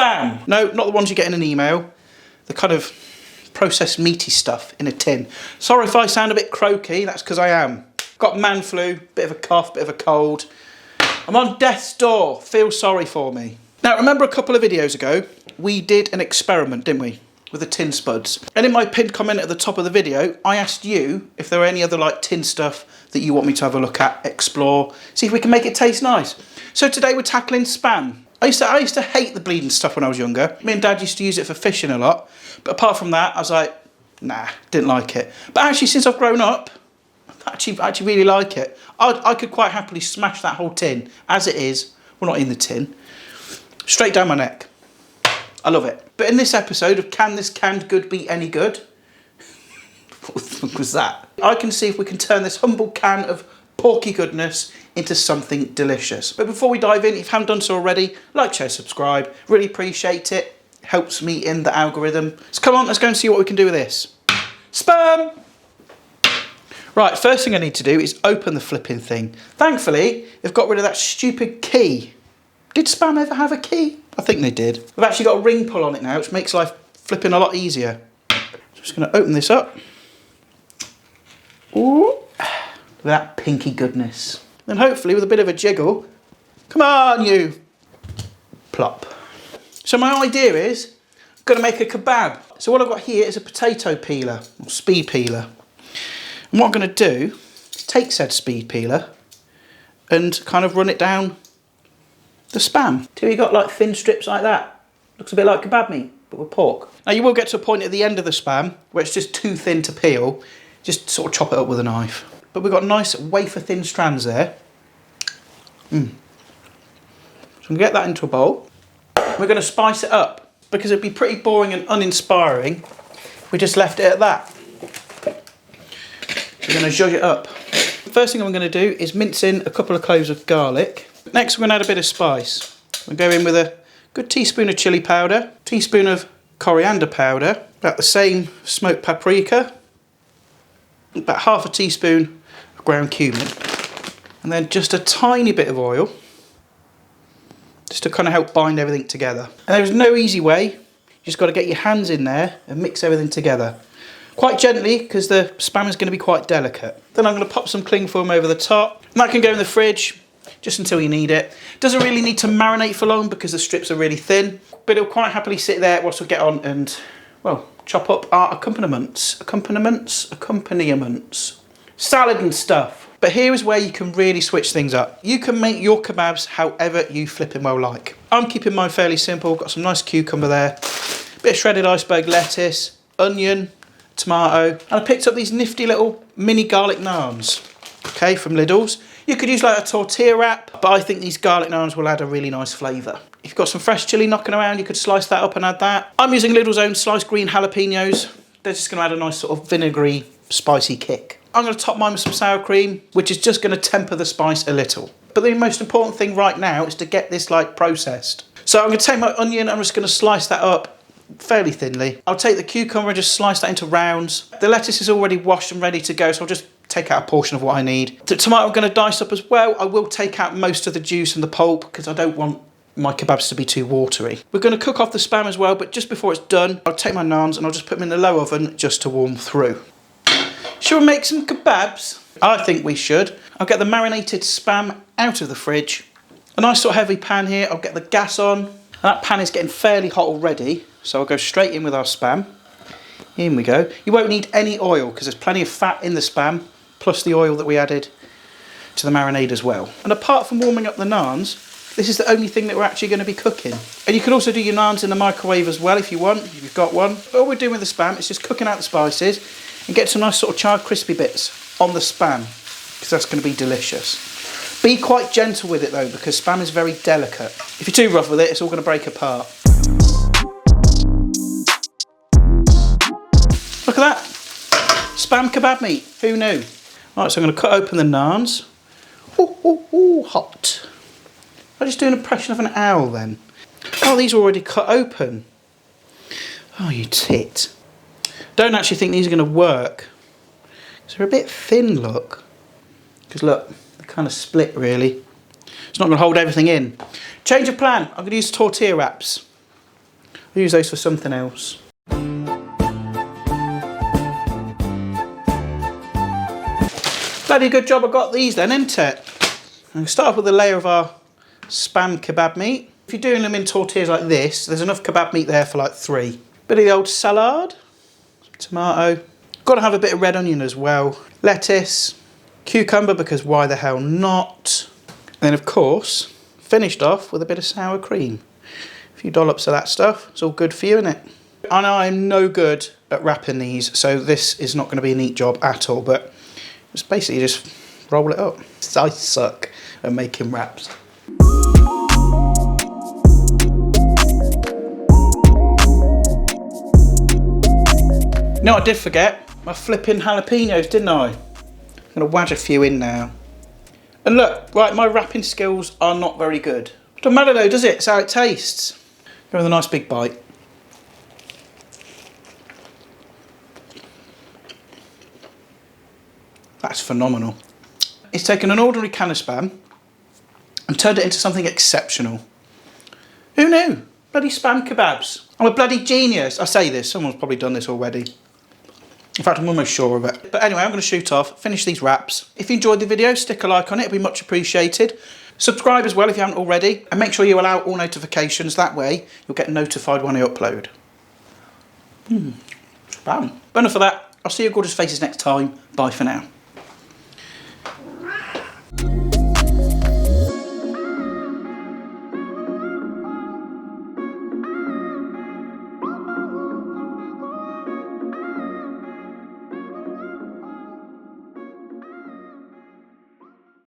Spam. No, not the ones you get in an email. The kind of processed meaty stuff in a tin. Sorry if I sound a bit croaky, that's because I am. Got man flu, bit of a cough, bit of a cold. I'm on death's door, feel sorry for me. Now remember a couple of videos ago, we did an experiment, didn't we? With the tin spuds. And in my pinned comment at the top of the video, I asked you if there were any other like tin stuff that you want me to have a look at, explore, see if we can make it taste nice. So today we're tackling Spam. I used to hate the bleeding stuff when I was younger. Me and Dad used to use it for fishing a lot. But apart from that, I was like, nah, didn't like it. But actually, since I've grown up, I actually really like it. I could quite happily smash that whole tin as it is. Well, not in the tin. Straight down my neck. I love it. But in this episode of Can This Canned Good Be Any Good? What was that? I can see if we can turn this humble can of porky goodness into something delicious. But before we dive in, if you haven't done so already, like, share, subscribe. Really appreciate it. Helps me in the algorithm. So come on, let's go and see what we can do with this. Spam! Right, first thing I need to do is open the flipping thing. Thankfully, they've got rid of that stupid key. Did Spam ever have a key? I think they did. We've actually got a ring pull on it now, which makes life flipping a lot easier. Just going to open this up. Ooh, look at that pinky goodness. Then hopefully with a bit of a jiggle, come on you, plop. So my idea is, I'm going to make a kebab. So what I've got here is a potato peeler, or speed peeler. And what I'm going to do is take said speed peeler and kind of run it down the Spam till you got like thin strips like that. Looks a bit like kebab meat, but with pork. Now you will get to a point at the end of the Spam where it's just too thin to peel. Just sort of chop it up with a knife. But we've got nice wafer thin strands there. So I'm going to get that into a bowl. We're going to spice it up because it'd be pretty boring and uninspiring if we just left it at that. We're going to zhuzh it up. First thing I'm going to do is mince in a couple of cloves of garlic. Next, we're going to add a bit of spice. We'll go in with a good teaspoon of chilli powder, teaspoon of coriander powder, about the same smoked paprika, about half a teaspoon of ground cumin, and then just a tiny bit of oil, just to kind of help bind everything together. And there's no easy way. You just got to get your hands in there and mix everything together. Quite gently, because the Spam is going to be quite delicate. Then I'm going to pop some cling film over the top. And that can go in the fridge just until you need it. Doesn't really need to marinate for long because the strips are really thin, but it'll quite happily sit there whilst we get on and, well, chop up our accompaniments. Salad and stuff. But here is where you can really switch things up. You can make your kebabs however you flipping well like. I'm keeping mine fairly simple. Got some nice cucumber there, bit of shredded iceberg lettuce, onion, tomato, and I picked up these nifty little mini garlic naans, okay, from Lidl's. You could use like a tortilla wrap, but I think these garlic naans will add a really nice flavour. If you've got some fresh chilli knocking around, you could slice that up and add that. I'm using Lidl's own sliced green jalapenos. They're just going to add a nice sort of vinegary, spicy kick. I'm going to top mine with some sour cream, which is just going to temper the spice a little. But the most important thing right now is to get this like processed. So I'm going to take my onion, I'm just going to slice that up fairly thinly. I'll take the cucumber and just slice that into rounds. The lettuce is already washed and ready to go, so I'll just take out a portion of what I need. The tomato I'm going to dice up as well. I will take out most of the juice and the pulp because I don't want my kebabs to be too watery. We're going to cook off the Spam as well, but just before it's done, I'll take my naans and I'll just put them in the low oven just to warm through. Shall we make some kebabs? I think we should. I'll get the marinated Spam out of the fridge. A nice sort of heavy pan here. I'll get the gas on. And that pan is getting fairly hot already, so I'll go straight in with our Spam. In we go. You won't need any oil because there's plenty of fat in the Spam, plus the oil that we added to the marinade as well. And apart from warming up the naans, this is the only thing that we're actually going to be cooking. And you can also do your naans in the microwave as well if you want, if you've got one. But all we're doing with the Spam is just cooking out the spices and get some nice sort of charred crispy bits on the Spam, because that's going to be delicious. Be quite gentle with it though, because Spam is very delicate. If you're too rough with it, it's all going to break apart. Look at that. Spam kebab meat. Who knew? Right, so I'm going to cut open the naans. Ooh, ooh, ooh, hot. I'll just do an impression of an owl then. Oh, these are already cut open. Oh, you tit. Don't actually think these are going to work. So they're a bit thin, look. Because look, they're kind of split really. It's not going to hold everything in. Change of plan. I'm going to use tortilla wraps. Use those for something else. Bloody good job I got these then, isn't it? I'm going to start off with a layer of our spam kebab meat. If you're doing them in tortillas like this, there's enough kebab meat there for like 3. Bit of the old salad, some tomato. Got to have a bit of red onion as well. Lettuce, cucumber, because why the hell not? And then of course, finished off with a bit of sour cream. A few dollops of that stuff. It's all good for you, isn't it? I know I'm no good at wrapping these, so this is not going to be a neat job at all, but it's basically just roll it up. I suck at making wraps. You know what I did forget? My flipping jalapenos, didn't I? I'm going to wedge a few in now. And look, right, my wrapping skills are not very good. Doesn't matter though, does it? It's how it tastes. Go with a nice big bite. That's phenomenal. It's taken an ordinary can of spam and turned it into something exceptional. Who knew? Bloody spam kebabs. I'm a bloody genius. I say this, someone's probably done this already. In fact, I'm almost sure of it. But anyway, I'm going to shoot off, finish these wraps. If you enjoyed the video, stick a like on it, it'd be much appreciated. Subscribe as well if you haven't already, and make sure you allow all notifications. That way, you'll get notified when I upload. Bam. But enough of that. I'll see your gorgeous faces next time. Bye for now.